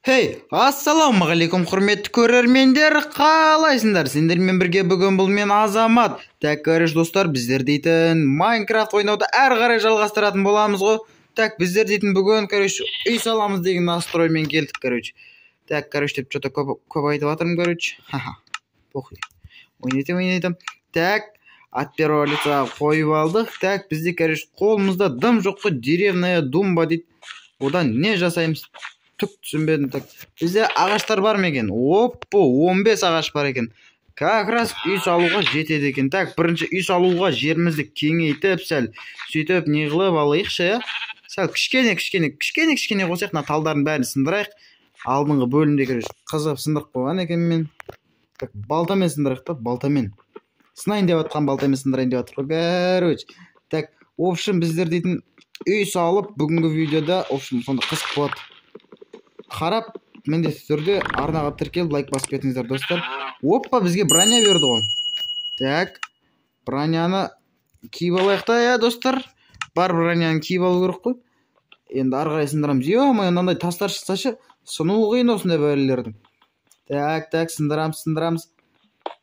Hey, ассалаумағалейкум құрметті көрермендер, қалайсыңдар? Сендермен бірге бүгін бұл мен Азамат. Так, кореш достар, біздер дейтін Майнкрафт ойнауды әрі қарай жалғастыратын боламыз ғой. Так, біздер дейтін бүгін, кореш, үй саламыз деген настроймен келдік, кореш. Так, кореш, деп что-то көп айтып жатырмын, кореш. Ха-ха. Похуй. Ойнайтым. Так, от первого лица қойып алдық. Так, бізде, кореш, қолымызда дым жоқ қой, деревная думба дейді. Одан не жасаймыз? Түк түсінбедім. Так, бізде ағаштар бар ма екен? Оппо, 15 ағаш бар екен. Как раз үй салуға жетеді екен. Так, бірінші үй салуға жерімізді кеңейтіп, сәл сөйтіп не қылып алайықшы, иә? Сәл кішкене қосайық, мына талдардың бәрін сындырайық. Алдыңғы бөлімде көреш қызып сындырып қойған екен мен. Так, балтамен сындырайық та, балтамен. Сынайын деп жатқан балтамен сындырайын деп жатыр. Короче. Так, в общем, біздер дейтін үй салып, бүгінгі видеода, в общем, сонда қызық болады. Қарап, міндетті түрде арнаға тіркеліп лайк басып кетіңіздер, достар. Оппа, бізге броня берді ғой. Так, броняны киіп алайық та, иә, достар. Бар броняны киіп алу керек қой. Енді ары қарай сындырамыз. Ё-май, мынандай тастар шықсашы, сыну қиын осындай бәлелердің. Так, сындырамыз.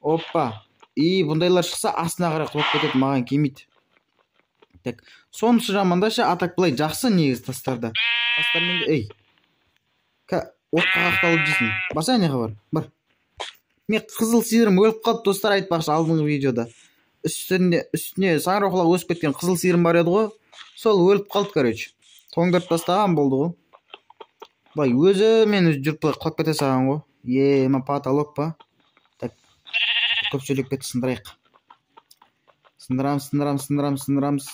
Оппа. И бұндайлар шықса, астына қарай құлап кетеді, маған келмейді. Так, сонысы жамандашы, атак былай жақсы негіз тастарда. Тастармен ей. Отқа қақталып дейсің. Баса не қабар? Бар. Мен қызыл сиырым өліп қалды, достар, айтпақшы алдыңғы видеода. Үстіне саңырауқұлақ өсіп кеткен қызыл сиырым бар еді ғой. Сол өліп қалды, короче. Тоңдырып тастаған болды ғой. Бай, өзі жүріп құлап кете саған ғой. Ема потолок па? Так, көп сөйлеп кетті, сындырайық. Сындырамыз.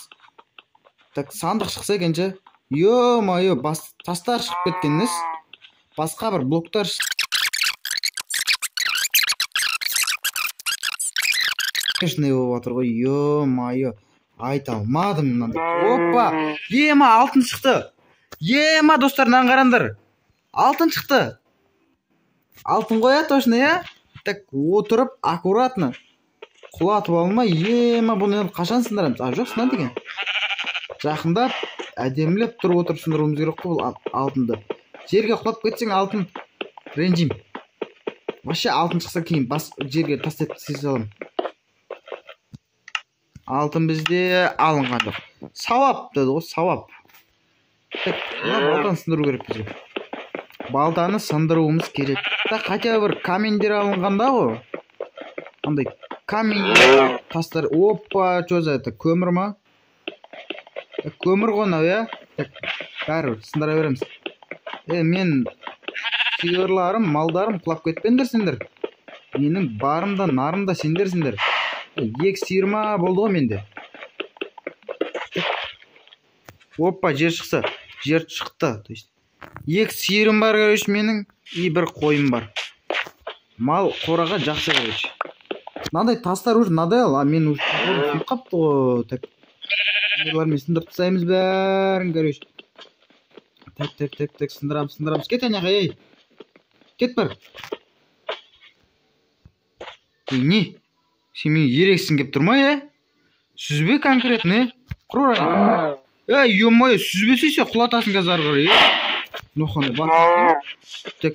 Так, сандық шықса екенші. Ё-майо, тастар шығып кеткеннес. Басқа бір блоктар шынай болып отыр ғой. Ё-майо, айта алмадым мынандай. Оппа, ема алтын шықты. Ема, достар, қараңдар. Алтын шықты. Алтын қоя точно, я? Так, отырып, аккуратно. Құлатып алмай, ема, бұны қашан сындырамыз? Жоқ, сынады екен. Жақындап, әдемілеп тұрып отырып сындыруымыз керек қой бұл алтынды. Жерге құлап кетсең алтын ренжим. Вообще алтын шықса кейін жерге тастап салам. Алтын бізде алынған. Сауап деді ғой, сауап. Так, балтаны сындыру керек бізге. Балтаны сындыруымыз керек. Так, хотя бір камендер алынғанда ғой. Андай камень тастар. Опа, что за это? Көмір ма? Көмір ғой мынау, иә? Так, бәрі сындыра береміз. Мен сиырларым, малдарым құлап кетпеңдер сендер. Менің барымда, нарымда сендерсіңдер. Екі сиыр ма болды ғой менде. Оппа, жер шықса. Жер шықты. Екі сиырым бар, короче, менің. И бір қойым бар. Мал қораға жақсы, короче. Мынандай тастар уже надоел, а мен уже сүйіп қапты ғой. Так, мен сындырып тастаймыз бәрін, короче. Так, сындырамыз. Кет аняға, ей. Кет бар. Не? Сен мен ерексің кеп тұрма, е? Сүзбе конкретно, е? Құрай. Ё-мое, сүзбесе сен құлатасың қазір ары қарай, е? Ноханы басып. Так,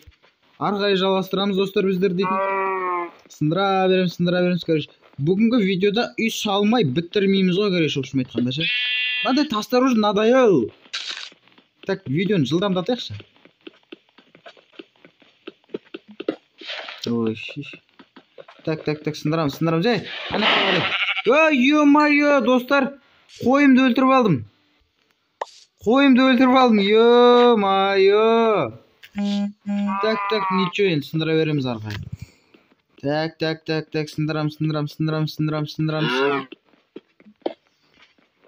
ары қарай жалғастырамыз, достар, біздер дейтін. Сындыра береміз, короче. Бүгінгі видеода үй салмай бітірмейміз ғой, короче, общем айтқанда, ше. Мынандай тастар уже надоел. Так, видеоны жылдамдатайықшы. Ой, шиш. Так, сындырамыз, жай. Ана қарай. Ё-майо, достар, қойымды өлтіріп алдым. Ё-майо. Так, ничего, енді сындыра береміз ары қарай. Так, сындырамыз.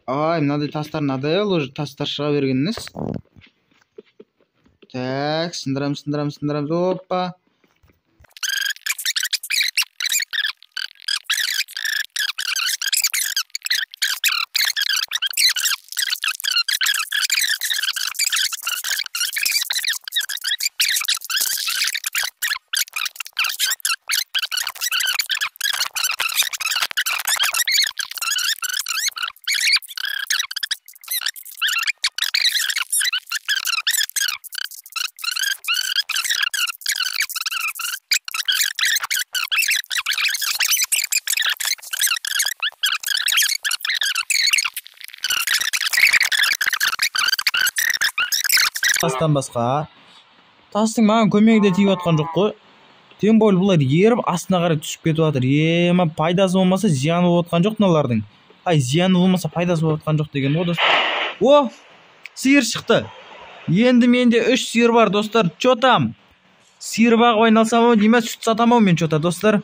Ай, мынандай тастар надоел уже, тастар шыға бергеннес. Так, сындырамыз. Опа. тастан басқа. Тастың маған көмегі де тиіп жатқан жоқ қой. Тем более бұлар еріп астына қарай түсіп кетіп жатыр. Ема пайдасы болмаса зияны болып жатқан жоқ мыналардың. Ай, зияны болмаса пайдасы болып жатқан жоқ деген ғой достар. О, сиыр шықты. Енді менде 3 сиыр бар достар. Чо там? Сиыр бағып айналсам дейме, сүт сатамау мен чота достар.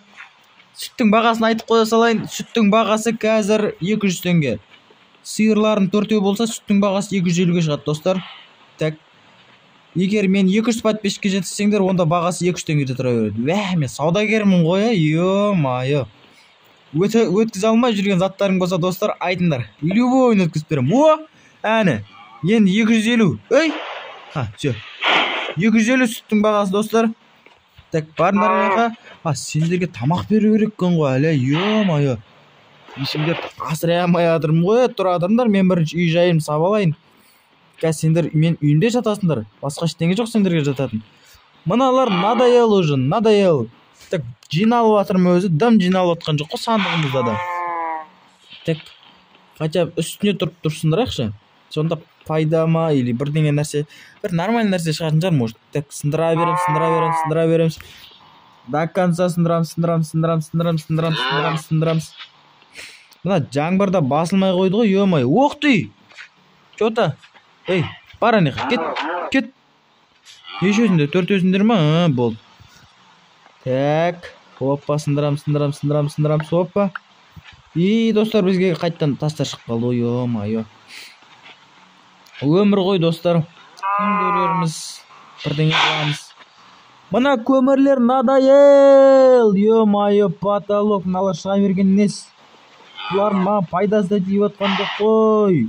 Сүттің бағасын айтып қоя салайын. Сүттің бағасы қазір 200 теңге. Сиырлардың 4-еу болса, сүттің бағасы 250-ге шығады достар. Так. Егер мен 200 подписчикке жетсеңдер, онда бағасы 200 теңге тұра береді. Вә, мен саудагермін ғой, ё-майо. Өткізе алмай жүрген заттарың болса достар, айтыңдар. Любой өткізіп берем. О, әне. Енді 250. Ой. Ха, всё. 250 сүттің бағасы достар. Так, барыңдар аяқа. Сендерге тамақ беру керек екен ғой, әлі, ё-майо. Ешімдер асырай алмай жатырмын ғой, тұра тұрыңдар, мен бірінші үй жайым сабалайын. Сендер мен үйімде жатасыңдар. Басқа ештеңе жоқ сендерге жататын. Мыналар надоел уже, надоел. Так, жиналып жатырмын өзі, дым жиналып жатқан жоқ қой сандығымызда да. Так, хотя үстіне тұрып тұрсыңдарайықшы. Сонда пайда ма или бірдеңе нәрсе, бір нормальный нәрсе шығатын шығар, может. Так, сындыра береміз. До конца сындырамыз. Мына жаңбырда басылмай қойды ғой, ё-май. Оқ ты! Чота? Ей, бар анеқа, кет. Неше өзіңдер, 4 өзіңдер ма? Болды. Так, оппа, сындырамыз, оппа. И, достар, бізге қайттан тастар шығып қалды, ё-майо. Өмір ғой, достар. Күн көрерміз, бірдеңе қыламыз. Мына көмірлер надоел, ё-майо, потолок, мыналар шыға берген нес. Бұлар маған пайдасы да тиіп жатқан жоқ қой.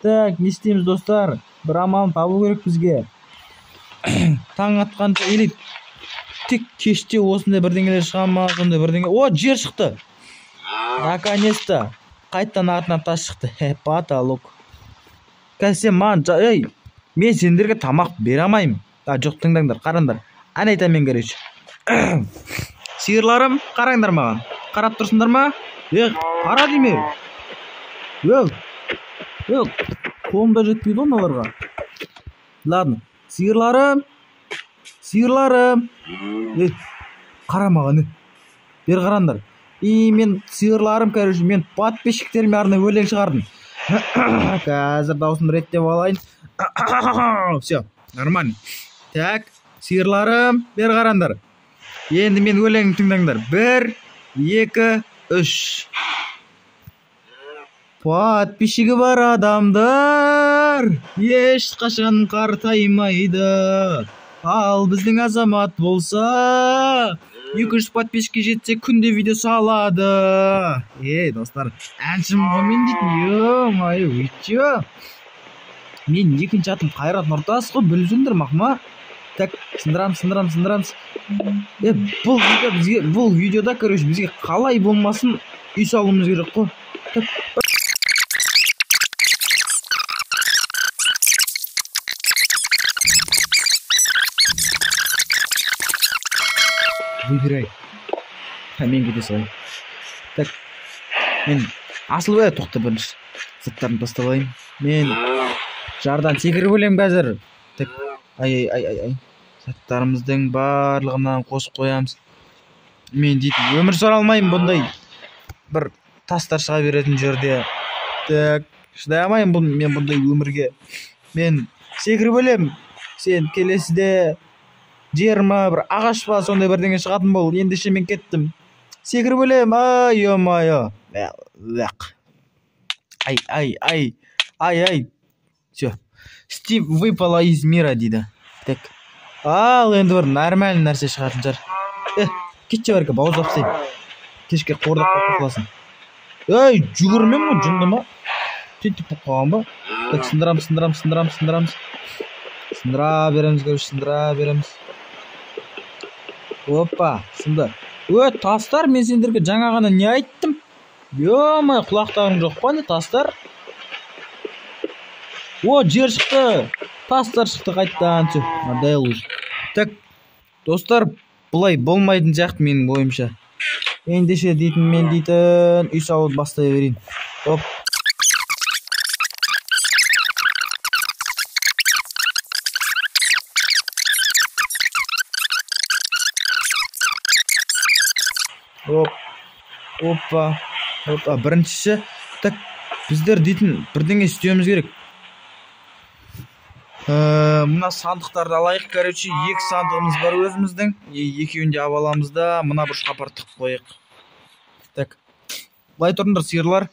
Так, не істейміз достар? Бір амалын табу керек бізге. Таң атқанша или тек кеште осындай бірдеңелер шыға ма, сондай бірдеңе. О, жер шықты. Наконец-то. Қайттан артынан тас шықты. Потолок. Кәсе маған, мен сендерге тамақ бере алмаймын. Жоқ, тыңдаңдар, қараңдар. Әне айтамын короче. Сиырларым, қараңдар маған. Қарап тұрсыңдар ма? Қара дейме. Қолымда жетпейді оналарға. Ладно, сиырларым. Қара маған. Бер қараңдар. И мен сиырларым, короче, мен подписчиктеріме арнайы өлең шығардым. Қазір даусын реттеп алайын. Все, нормально. Так, сиырларым, бер қараңдар. Енді мен өлең тыңдаңдар. 1, 2, 3. Подписчигі бар адамдар еш қашан қартаймайды. Ал біздің азамат болса 200 подписчикке жетсе күнде видео салады. Достар, әншім ғой мен дейтін. Ё-майо, өйтші. Мен екінші атым Қайрат Нұртас қой, білсіңдер мақма. Так, сындырамыз. Бұл видеода, короче, бізге қалай болмасын үй салуымыз керек қой. Так, выбирай. Мен кете салайын. Так, мен асыл бәе тоқта бірінші заттарын тасталайын. Мен жардан секіріп өлем қазір. Так, ай. Заттарымыздың барлығынан қосып қоямыз. Мен дейтін өмір сүре алмаймын бұндай бір тастар шыға беретін жерде. Так, шыдай алмаймын мен бұндай өмірге. Мен секіріп өлем. Сен келесіде жер ма, бір ағаш па, сондай бірдеңе шығатын бол. Ендеше мен кеттім. Секіріп өлем. Ай-ё-майо. Ай. Все. Стив выпала из мира дейді. Так. Ал, енді бір нормальный нәрсе шығатын шығар. Кетші бәрке, бауыз апсайын. Кешке қордақ қоқыласын. Жүгірмем ғой, жынды ма? Тентіп қоқылған ба? Так, сындырамыз. Сындыра береміз, көріш, сындыра береміз. Опа, сынды. Тастар, мен сендерге жаңа ғана не айттым? Ё-май, құлақтарың жоқ па не тастар? Жер шықты. Тастар шықты қайттан. Так, достар, бұлай болмайтын сияқты менің ойымша. Ендеше мен дейтін үй салуды бастай берейін. Оп. Оп, опа, біріншісі. Так, біздер дейтін бірдеңе істеуіміз керек. Мына сандықтарды алайық, короче, екі сандығымыз бар өзіміздің. Екеуін де аламыз да, мына бұрышқа апарып тығып қояйық. Так, былай тұрыңдар сиырлар.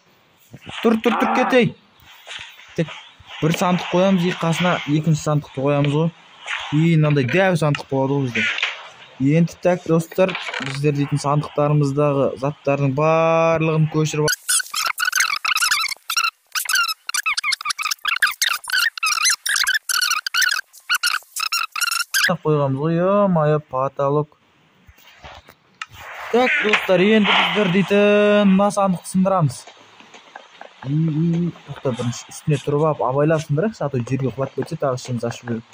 Тұр кетей. Так, бір сандық қоямыз, қасына екінші сандықты қоямыз ғой. Мынандай дәу сандық болады ғой бізде. Енді так, достар, біздер дейтін сандықтарымыздағы заттардың барлығын көшіріп қойғамыз ғой. Майы потолок. Так, достар, енді біздер дейтін мына сандықты сындырамыз. Тоқта, бірінші үстіне тұрып алып, абайлап сындырайық, а то жерге құлап кетсе, тағы ішіміз ашып жүріп.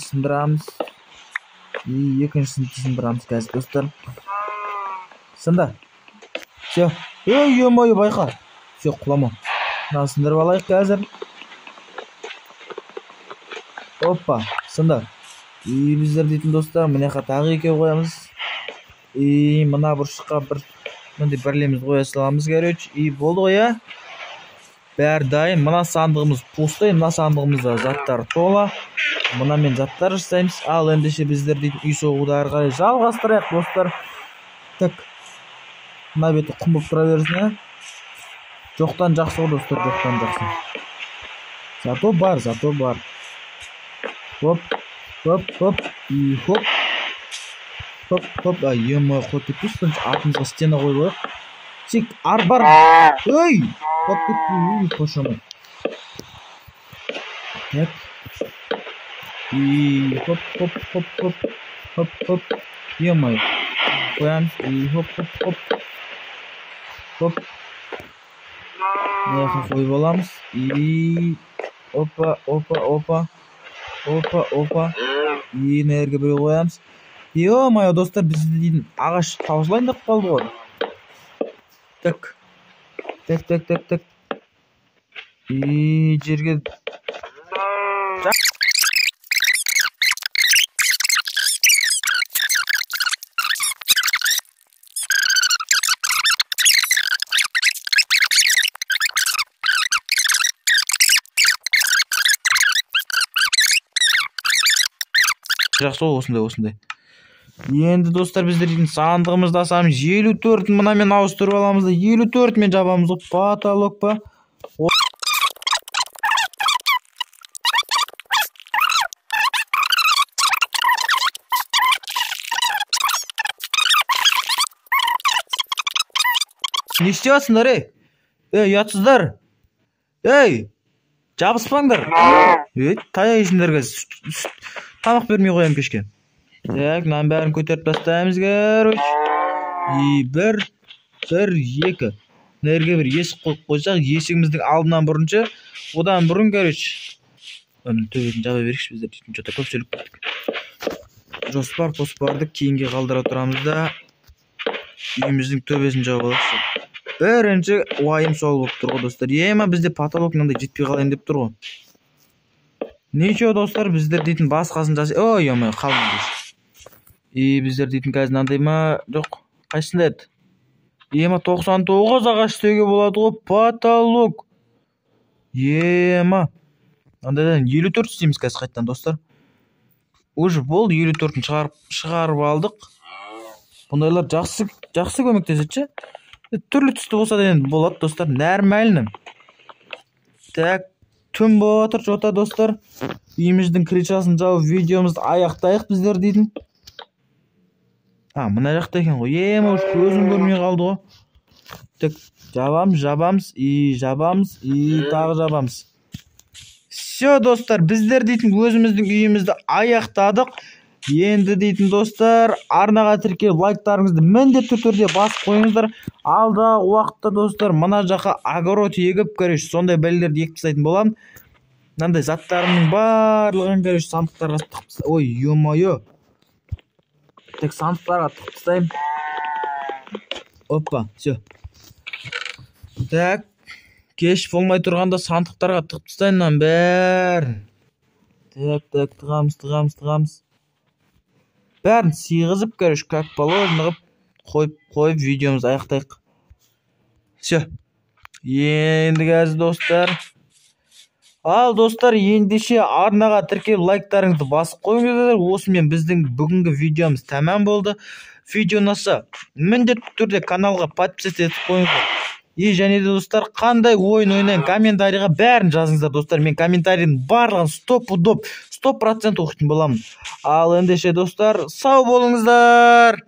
Сындырамыз. Екіншісін сындырамыз қазір, достар. Сында. Все. Ой, байқа. Все, құлама. Мына сындырып алайық қазір. Опа, сында. Біздер дейтін достар, мынақа тағы екеу қоямыз. Мына бұрышқа мындай бірлеміз қоя саламыз, короче. Болды ғой, бәрі дайын. Мына сандығымыз пустой, мына сандығымызда заттар тола. Мынамен заттар жасаймыз. Ал ендеше біздер дейтін үй соғуды ары қарай жалғастырайық, достар. Так, мына беті құм болып тұра берсін, жоқтан жақсы ғой, достар, жоқтан жақсы. Зато бар. Хоп. Ема, қот етпесін, артымызға стена қойып ойық. Тек бар. Ой, қот кетпей, қошамай. Так. Хоп. Ема, қоямыз. Хоп. Мынақа қойып аламыз. Опа. Нерге біреу қоямыз. Ема, достар, бізді дейтін ағаш таусылайын деп қалды ғой. Так. Жерге жақсы ғой, осындай. Енді достар, біздер дейтін сандығымызды асамыз 54, мынамен ауыстырып аламыз да 54 мен жабамыз ғой. Потолок па? Не істеватсыңдар, ұятсыздар. Жабыспаңдар. Таяқ жейсіңдер қазір. Тамақ бермей қоям кешке. Так, мынаның бәрін көтеріп тастаймыз, короче. Бір, екі. Нерге бір есік қойып қойсақ, есігіміздің алдынан бұрынша, одан бұрын, короче. Төбесін жаба берекші, біздер дейтін жота көп сөйліп кеттік. Жоспарды кейінге қалдыра тұрамыз да, үйіміздің төбесін жауып алайықшы. Бірінші уайым сол болып тұр ғой, достар. Ема, бізде потолок мынандай жетпей қалайын деп тұр ғой. Нече, достар, біздер дейтін басқасын жасай. Ой, ема, қалдым дейші. Біздер дейтін қазір мынандай ма? Жоқ, қайсында еді? Ема, 99 ағаш істеуге болады ғой, потолок. Ема, андайдан 54 істейміз қазір қайттан, достар. Уже болды, 54-ін шығарып алдық. Бұндайлар жақсы көмектеседі. Түрлі түсті болса да енді болады, достар, нормально. Так, түн болып отыр, жота, достар. Үйіміздің крышасын жауып, видеомызды аяқтайық біздер дейтін. Мына жақта екен ғой. Ема, көзім көрмей қалды ғой. Так, жабамыз, тағы жабамыз. Все, достар, біздер дейтін өзіміздің үйімізді аяқтадық. Енді дейтін достар, арнаға тіркеліп лайктарыңызды міндетті түрде басып қойыңыздар. Алдағы уақытта, достар, мына жаққа огород егіп, короче, сондай бәлелерді егіп тастайтын боламын. Мынандай заттарымның барлығын, короче, сандықтарға тығып тастаймын. Ой, ё-моё. Так, сандықтарға тығып тастаймын. Опа, все. Так, кеш болмай тұрғанда сандықтарға тығып тастаймын бәрін. Так, тығамыз. Бәрін сиғызып, короче, как положено ғып қойып видеомызды аяқтайық. Все. Енді қазір достар. Ал достар, ендеше арнаға тіркеліп лайктарыңызды басып қойыңыздар. Осымен біздің бүгінгі видеомыз тәмам болды. Видео ұнаса, міндетті түрде каналға подписаться етіп қойыңыздар. Және де достар, қандай ойын ойнайын комментарийға бәрін жазыңыздар достар. Мен комментарийдің барлығын 100% оқитын боламын. Ал ендеше достар, сау болыңыздар.